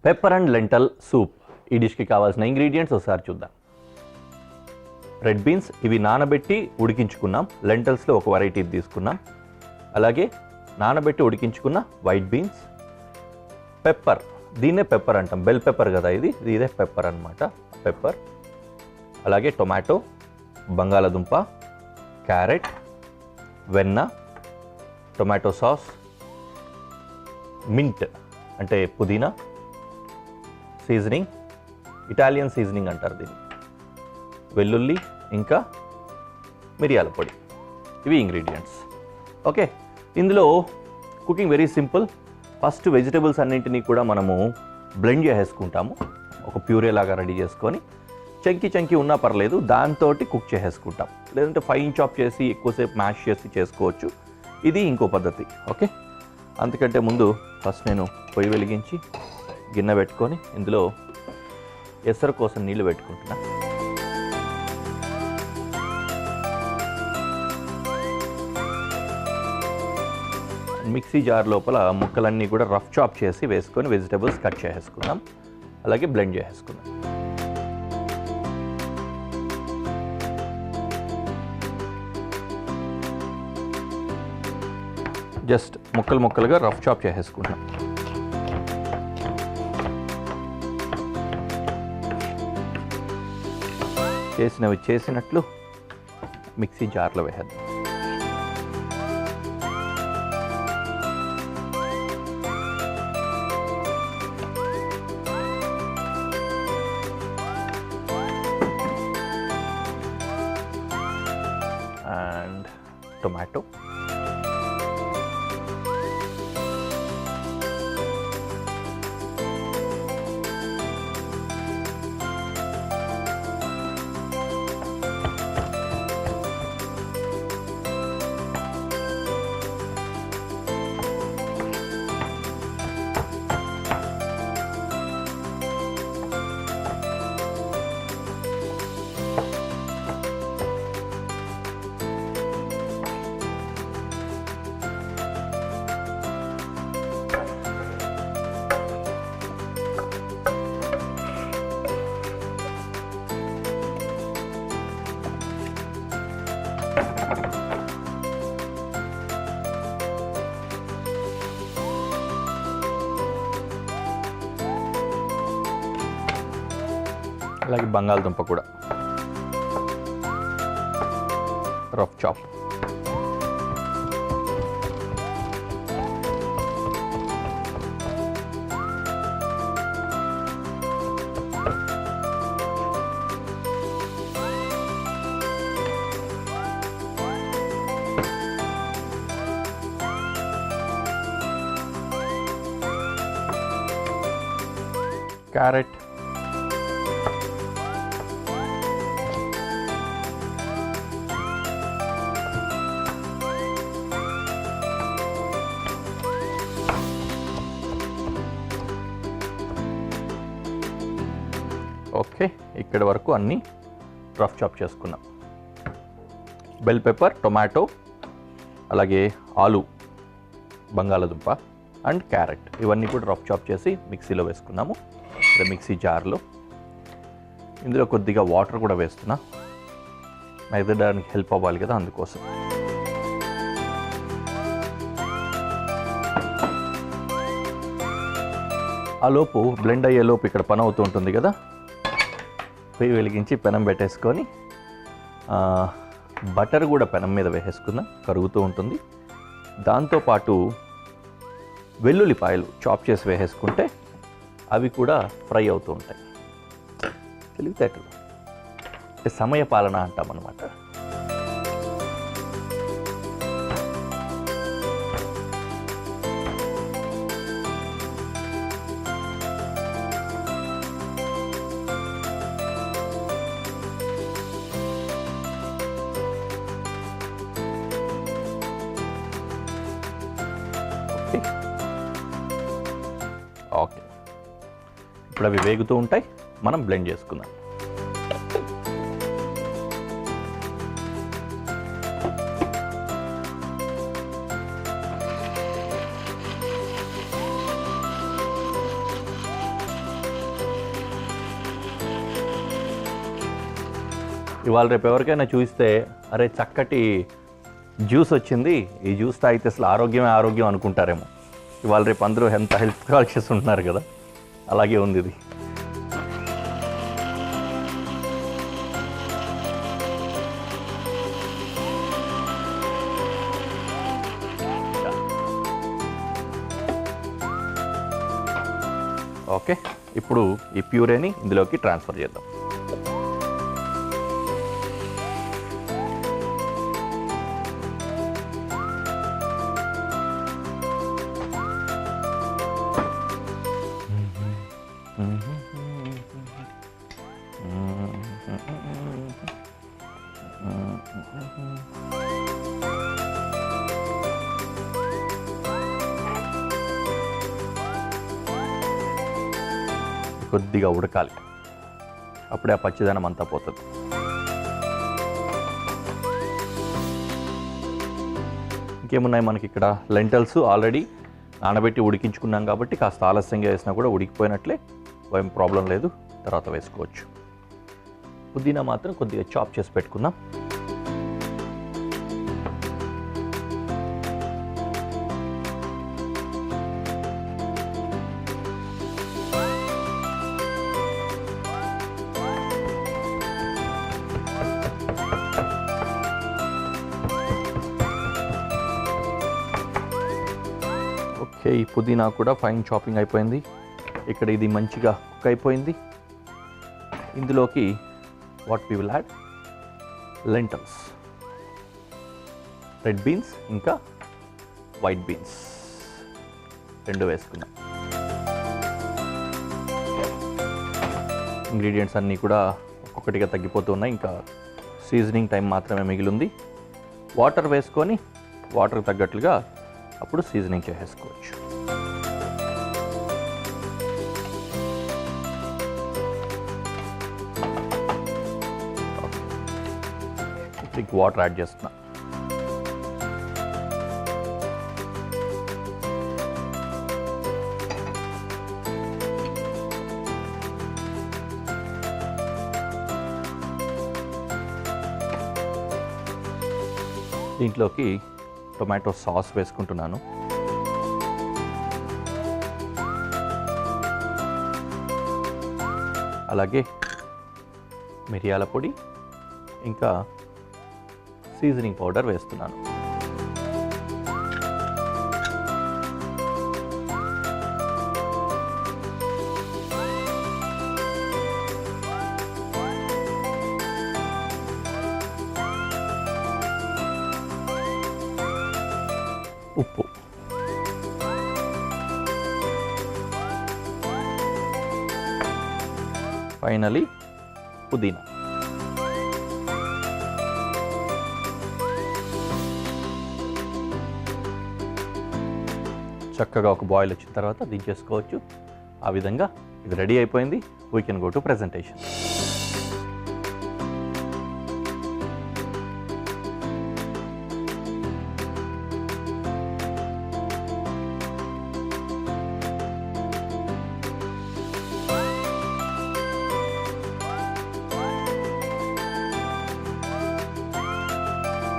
Pepper and lintel soup. ఈ డిష్కి కావాల్సిన ingredients ఒకసారి చూద్దాం. రెడ్ బీన్స్ ఇవి నానబెట్టి ఉడికించుకున్నాం. లెంటల్స్లో ఒక వెరైటీ తీసుకున్నాం. అలాగే నానబెట్టి ఉడికించుకున్న వైట్ బీన్స్. పెప్పర్, దీన్నే పెప్పర్ అంటాం, బెల్ పెప్పర్ కదా ఇది, ఇదే పెప్పర్ అనమాట, పెప్పర్. అలాగే టొమాటో, బంగాళదుంప, క్యారెట్, వెన్న, టొమాటో సాస్, మింట్ అంటే పుదీనా, సీజనింగ్, ఇటాలియన్ సీజనింగ్ అంటారు దీన్ని, వెల్లుల్లి, ఇంకా మిరియాల పొడి. ఇవి ఇంగ్రీడియంట్స్. ఓకే, ఇందులో cooking very simple. First vegetables అన్నింటినీ కూడా మనము బ్లెండ్ చేసేసుకుంటాము. ఒక ప్యూరే లాగా రెడీ చేసుకొని, చంకి ఉన్నా పర్లేదు, దాంతో కుక్ చేసేసుకుంటాం. లేదంటే ఫైన్ చాప్ చేసి ఎక్కువసేపు మ్యాష్ చేసి చేసుకోవచ్చు. ఇది ఇంకో పద్ధతి. ఓకే, అంతకంటే ముందు ఫస్ట్ నేను పొయ్యి వెలిగించి గిన్నె పెట్టుకొని ఇందులో ఎసరు కోసం నీళ్లు పెట్టుకుంటున్నా. మిక్సీ జార్ లోపల ముక్కలన్నీ కూడా రఫ్ చాప్ చేసి వేసుకొని వెజిటబుల్స్ కట్ చేసేసుకుందాం. అలాగే బ్లెండ్ చేసేసుకుందాం. జస్ట్ ముక్కలుగా రఫ్ చాప్ చేసేసుకుంటాం. చేసినవి చేసినట్లు మిక్సీ జార్లో వేసేద్దాం. అండ్ టొమాటో, అలాగే బంగాళదుంప కూడా రఫ్ చాప్. క్యారెట్, ఓకే, ఇక్కడి వరకు అన్నీ రఫ్ చాప్ చేసుకున్నాం. బెల్ పెప్పర్, టొమాటో, అలాగే ఆలు, బంగాళదుంప అండ్ క్యారెట్ ఇవన్నీ కూడా రఫ్ చాప్ చేసి మిక్సీలో వేసుకున్నాము. మిక్సీ జార్లో ఇందులో కొద్దిగా వాటర్ కూడా వేస్తున్నా, మెదడానికి హెల్ప్ అవ్వాలి కదా, అందుకోసం. ఆ లోపు బ్లెండ్ అయ్యేలోపు ఇక్కడ పని అవుతూ ఉంటుంది కదా, పొయ్యి వెలిగించి పెనం పెట్టేసుకొని బటర్ కూడా పెనం మీద వేసేసుకుందాం, కరుగుతూ ఉంటుంది. దాంతోపాటు వెల్లుల్లిపాయలు చాప్ చేసి వేసేసుకుంటే అవి కూడా ఫ్రై అవుతూ ఉంటాయి. తెలివితేటలు అంటే సమయ పాలన అంటాం అన్నమాట. ఓకే, ఇప్పుడు అవి వేగుతూ ఉంటాయి, మనం బ్లెండ్ చేసుకుందాం. ఇవాళ రేపు ఎవరికైనా చూస్తే అరే చక్కటి జ్యూస్ వచ్చింది, ఈ జ్యూస్ తాగితే అసలు ఆరోగ్యమే ఆరోగ్యం అనుకుంటారేమో. ఇవాళ రేపు అందరూ ఎంత హెల్త్ కాన్షియస్ ఉంటున్నారు కదా, అలాగే ఉంది ఇది. ఓకే, ఇప్పుడు ఈ ప్యూరేని ఇందులోకి ట్రాన్స్ఫర్ చేద్దాం. కొద్దిగా ఉడకాలి, అప్పుడే ఆ పచ్చిదనం అంతా పోతుంది. ఇంకేమున్నాయి మనకి ఇక్కడ? లెంటల్స్ ఆల్రెడీ నానబెట్టి ఉడికించుకున్నాం కాబట్టి కాస్త ఆలస్యంగా వేసినా కూడా ఉడికిపోయినట్లే, ఏం ప్రాబ్లం లేదు, తర్వాత వేసుకోవచ్చు. పుదీనా మాత్రం కొద్దిగా చాప్ చేసి పెట్టుకుందాం. ఓకే, ఈ పుదీనా కూడా ఫైన్ చాపింగ్ అయిపోయింది. ఇక్కడ ఇది మంచిగా కుక్ అయిపోయింది. ఇందులోకి what we will add? Lentils, red beans ఇంకా వైట్ బీన్స్ రెండు వేసుకున్నాం. ఇంగ్రీడియంట్స్ అన్నీ కూడా ఒక్కొక్కటిగా తగ్గిపోతున్నాయి, ఇంకా సీజనింగ్ టైం మాత్రమే మిగిలింది. వాటర్ వేసుకొని వాటర్ తగ్గట్లుగా అప్పుడు సీజనింగ్ చేసేసుకోవచ్చు. ఇప్పుడు వాటర్ యాడ్ చేస్తున్నా. దీంట్లోకి టొమాటో సాస్ వేసుకుంటున్నాను. అలాగే మిరియాల పొడి ఇంకా సీజనింగ్ పౌడర్ వేస్తున్నాను. ఉప్పు, ఫైనలీ పుదీనా. చక్కగా ఒక బాయిల్ వచ్చిన తర్వాత దించేసుకోవచ్చు. ఆ విధంగా ఇది రెడీ అయిపోయింది. We can go to presentation.